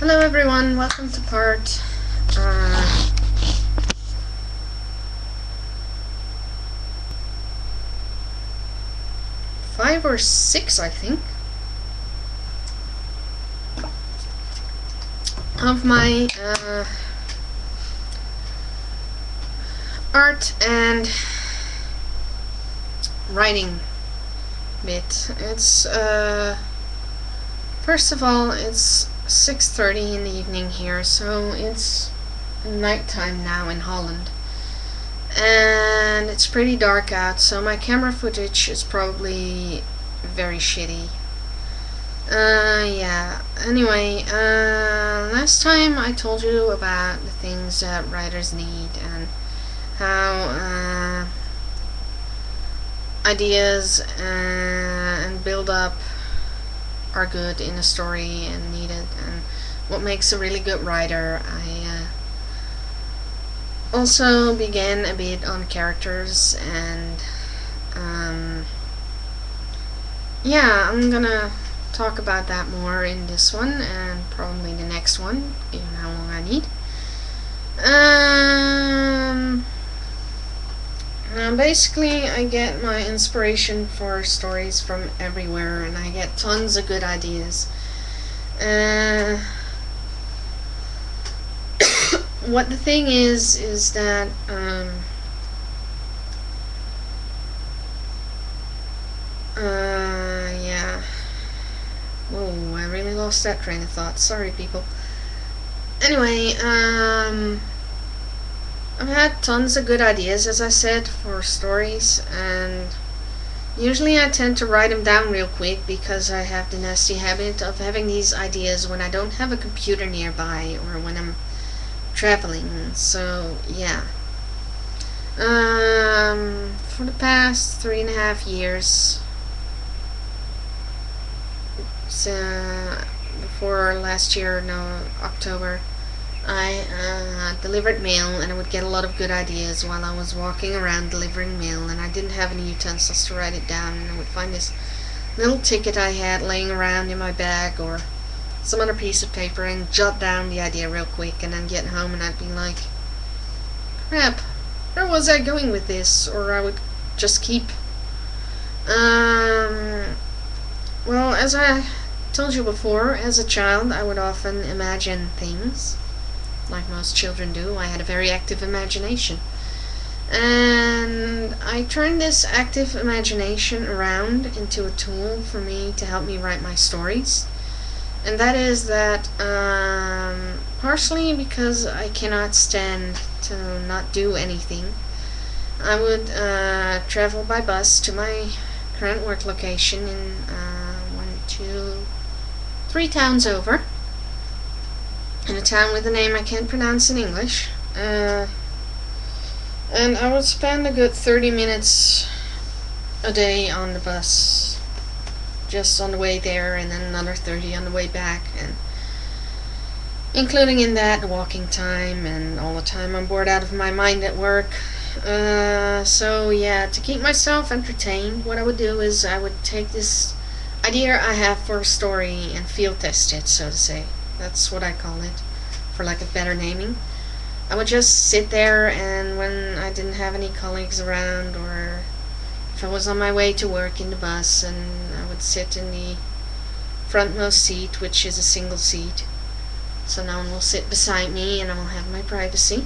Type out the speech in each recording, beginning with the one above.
Hello everyone, welcome to part 5 or 6, I think, of my art and writing bit. It's first of all, it's 6:30 in the evening here, so it's nighttime now in Holland, and it's pretty dark out, so my camera footage is probably very shitty. Yeah, anyway, last time I told you about the things that writers need and how ideas and build up are good in a story and needed, and what makes a really good writer. I also began a bit on characters, and yeah, I'm gonna talk about that more in this one and probably the next one, given how long I need. Basically, I get my inspiration for stories from everywhere, and I get tons of good ideas. What the thing is that yeah. Whoa, I really lost that train of thought. Sorry, people. Anyway, I've had tons of good ideas, as I said, for stories, and usually I tend to write them down real quick because I have the nasty habit of having these ideas when I don't have a computer nearby or when I'm traveling. So yeah, for the past 3.5 years, so before last year, no, October, I delivered mail, and I would get a lot of good ideas while I was walking around delivering mail, and I didn't have any utensils to write it down, and I would find this little ticket I had laying around in my bag or some other piece of paper and jot down the idea real quick, and then get home and I'd be like, crap, where was I going with this? Or I would just keep. Well, as I told you before, as a child I would often imagine things, like most children do. I had a very active imagination, and I turned this active imagination around into a tool for me to help me write my stories. And that is that, partially because I cannot stand to not do anything, I would travel by bus to my current work location in 1, 2, 3 towns over, in a town with a name I can't pronounce in English, and I would spend a good 30 minutes a day on the bus, just on the way there, and then another 30 on the way back, and including in that the walking time and all the time I'm bored out of my mind at work. So yeah, to keep myself entertained, what I would do is I would take this idea I have for a story and field test it, so to say. That's what I call it, for lack of better naming. I would just sit there, and when I didn't have any colleagues around, or if I was on my way to work in the bus, and I would sit in the frontmost seat, which is a single seat, so no one will sit beside me and I will have my privacy.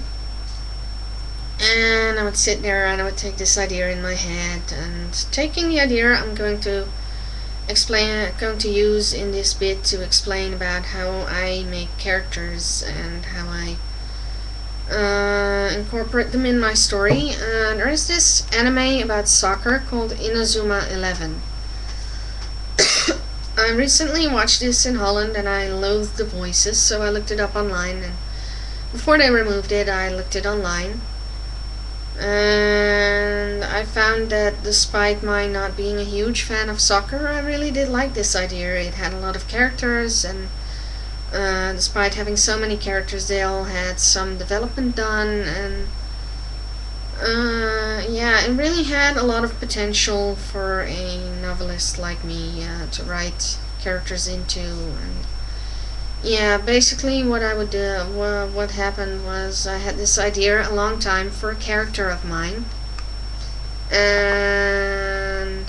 And I would sit there and I would take this idea in my head, and taking the idea I'm going to use in this bit to explain about how I make characters and how I incorporate them in my story. There is this anime about soccer called Inazuma 11. I recently watched this in Holland and I loathed the voices, so I looked it up online, and before they removed it I looked it online, and I found that despite my not being a huge fan of soccer, I really did like this idea. It had a lot of characters, and despite having so many characters, they all had some development done, and yeah, it really had a lot of potential for a novelist like me to write characters into, and Yeah, basically what I would do, what happened was I had this idea a long time for a character of mine, and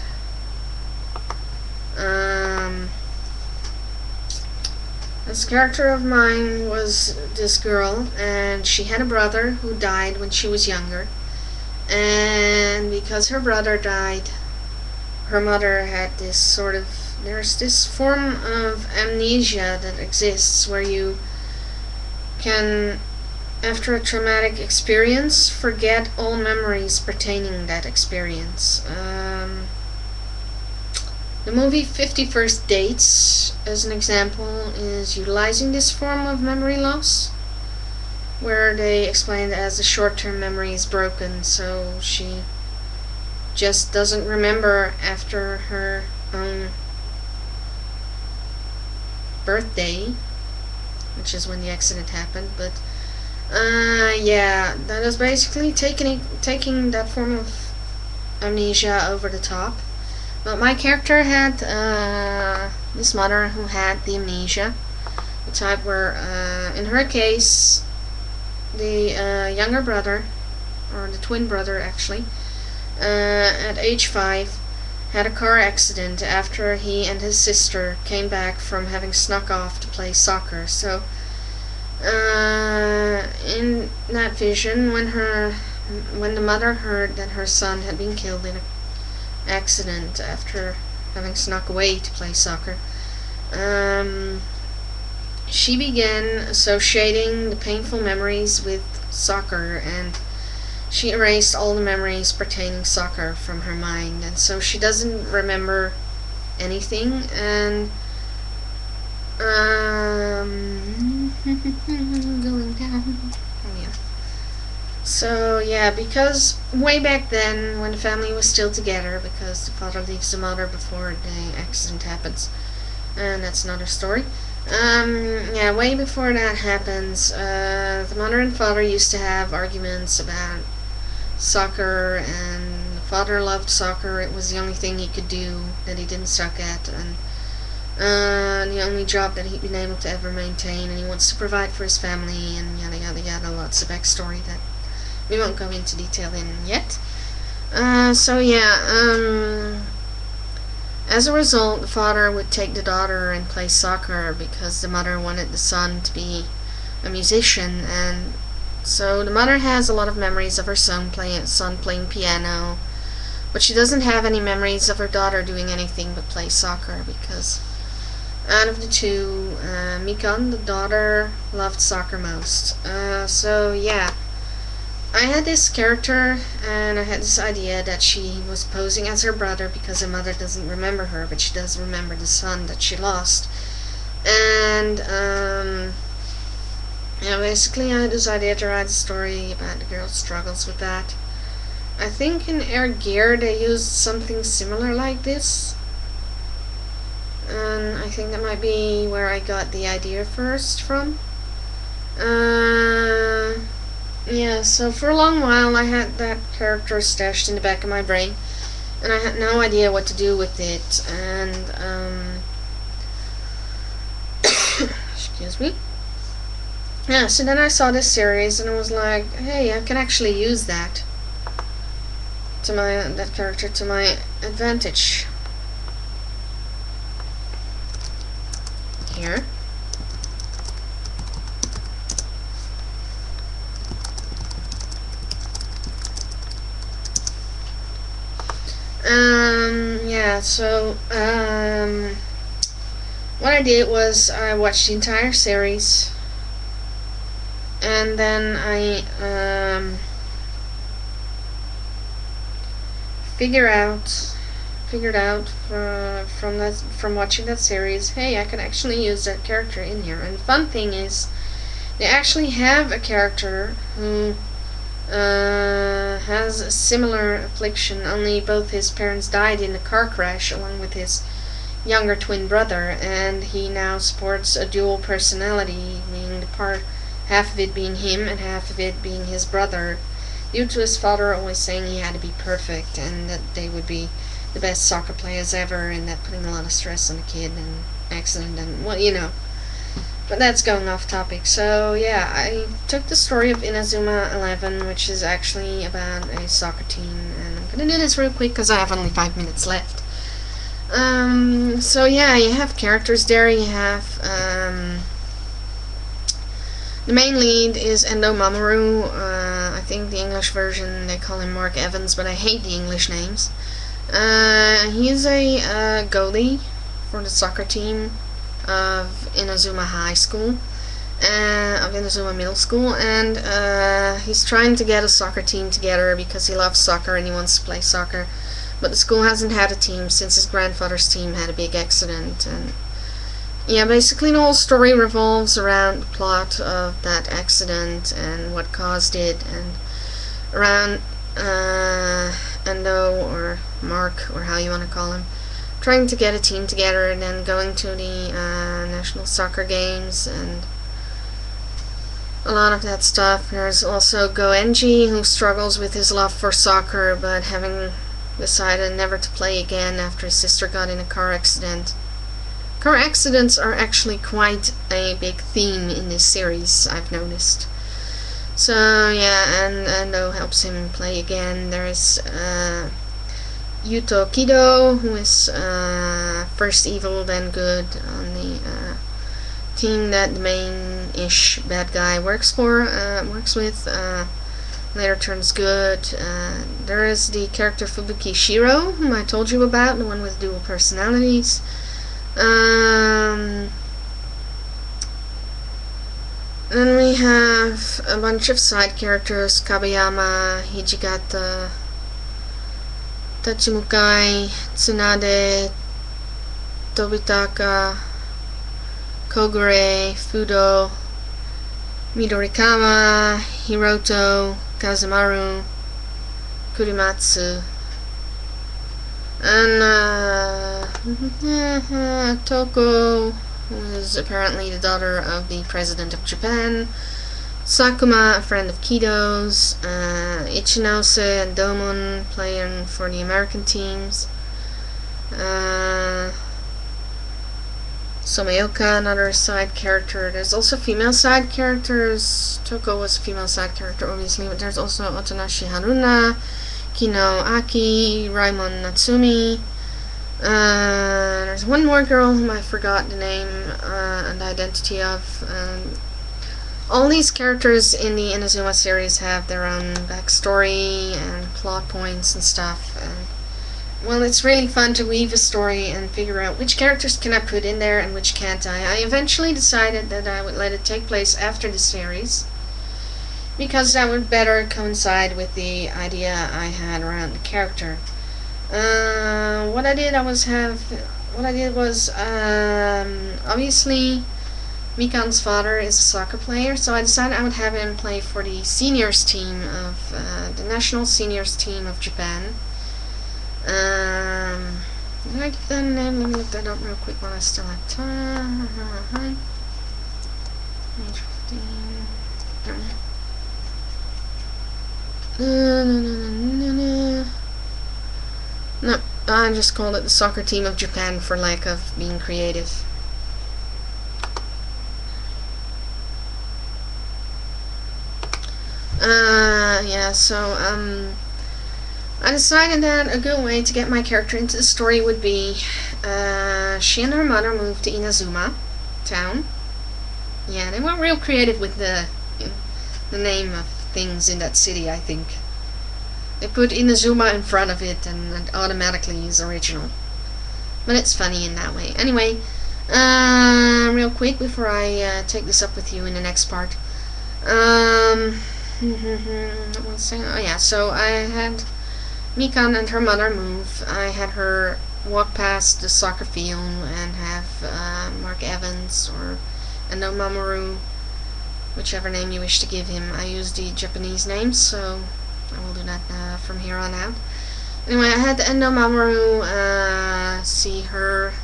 um, this character of mine was this girl, and she had a brother who died when she was younger, and because her brother died, her mother had this sort of, there's this form of amnesia that exists where you can, after a traumatic experience, forget all memories pertaining that experience. The movie 50 First Dates, as an example, is utilizing this form of memory loss, where they explain it as the short-term memory is broken, so she just doesn't remember after her own birthday, which is when the accident happened. But yeah, that is basically taking that form of amnesia over the top. But my character had this mother who had the amnesia, the type where, in her case, the younger brother, or the twin brother actually, at age 5, had a car accident after he and his sister came back from having snuck off to play soccer. So, in that vision, when the mother heard that her son had been killed in an accident after having snuck away to play soccer, she began associating the painful memories with soccer, and she erased all the memories pertaining soccer from her mind, and so she doesn't remember anything. And going down. Oh yeah. So yeah, because way back then, when the family was still together, because the father leaves the mother before the accident happens, and that's another story. Yeah, way before that happens, the mother and father used to have arguments about soccer, and the father loved soccer. It was the only thing he could do that he didn't suck at, and the only job that he'd been able to ever maintain, and he wants to provide for his family, and yada yada yada, lots of backstory that we won't go into detail in yet. So yeah, as a result, the father would take the daughter and play soccer because the mother wanted the son to be a musician, and so the mother has a lot of memories of her son playing piano, but she doesn't have any memories of her daughter doing anything but play soccer, because out of the two, Mikon, the daughter, loved soccer most. So yeah, I had this character, and I had this idea that she was posing as her brother because her mother doesn't remember her, but she does remember the son that she lost. And yeah, basically I had this idea to write a story about the girl's struggles with that. I think in Air Gear they used something similar like this, and I think that might be where I got the idea first from. Yeah, so for a long while I had that character stashed in the back of my brain, and I had no idea what to do with it, and excuse me. Yeah, so then I saw this series, and I was like, hey, I can actually use that character to my advantage. Here. Yeah, so, what I did was I watched the entire series, and then I, figured out from watching that series, hey, I can actually use that character in here. And the fun thing is, they actually have a character who has a similar affliction, only both his parents died in a car crash along with his younger twin brother, and he now sports a dual personality, meaning half of it being him and half of it being his brother, due to his father always saying he had to be perfect and that they would be the best soccer players ever, and that putting a lot of stress on the kid and accident, and well, you know, But that's going off topic. So yeah, I took the story of Inazuma 11, which is actually about a soccer team, and I'm gonna do this real quick because I have only 5 minutes left. So yeah, you have characters there. You have the main lead is Endo Mamoru. I think the English version they call him Mark Evans, but I hate the English names. He's a goalie for the soccer team of Inazuma High School, of Inazuma Middle School, and he's trying to get a soccer team together because he loves soccer and he wants to play soccer. But the school hasn't had a team since his grandfather's team had a big accident, and yeah, basically the whole story revolves around the plot of that accident and what caused it, and around Endo, or Mark, or how you want to call him, trying to get a team together and then going to the national soccer games and a lot of that stuff. There's also Goenji, who struggles with his love for soccer, but having decided never to play again after his sister got in a car accident. Car accidents are actually quite a big theme in this series, I've noticed. So yeah, and Endo helps him play again. There's Yuto Kido, who is first evil then good on the team that the main-ish bad guy works with. Later turns good. There is the character Fubuki Shiro, whom I told you about, the one with dual personalities. Then we have a bunch of side characters: Kabayama, Hijigata, Tachimukai, Tsunade, Tobitaka, Kogure, Fudo, Midorikama, Hiroto, Kazemaru, Kurimatsu, and Toko, who is apparently the daughter of the president of Japan, Sakuma, a friend of Kido's, Ichinose and Domon playing for the American teams, Someoka, another side character. There's also female side characters. Toko was a female side character, obviously, but there's also Otonashi Haruna, Kino Aki, Raimon Natsumi. There's one more girl whom I forgot the name and the identity of. All these characters in the Inazuma series have their own backstory and plot points and stuff. Well, it's really fun to weave a story and figure out which characters can I put in there and which can't I. I eventually decided that I would let it take place after the series, because that would better coincide with the idea I had around the character. What I did was obviously Mikan's father is a soccer player, so I decided I would have him play for the seniors team of the national seniors team of Japan. Did I give that a name? Let me look that up real quick while I still have time. Age 15. No, I just called it the soccer team of Japan for lack of being creative. Yeah, so, I decided that a good way to get my character into the story would be, she and her mother moved to Inazuma town. Yeah, they weren't real creative with the name of things in that city, I think. They put Inazuma in front of it and it automatically is original. But it's funny in that way. Anyway, real quick before I take this up with you in the next part. One second. Oh yeah, so I had Mikan and her mother move. I had her walk past the soccer field and have Mark Evans or Endo Mamoru, whichever name you wish to give him. I use the Japanese names, so I will do that from here on out. Anyway, I had Endo Mamoru see her,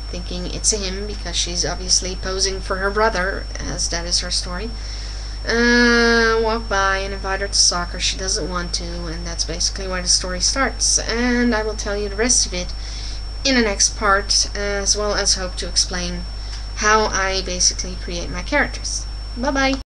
thinking it's a him because she's obviously posing for her brother, as that is her story. Walk by and invite her to soccer. She doesn't want to, and that's basically where the story starts. And I will tell you the rest of it in the next part, as well as hope to explain how I basically create my characters. Bye bye.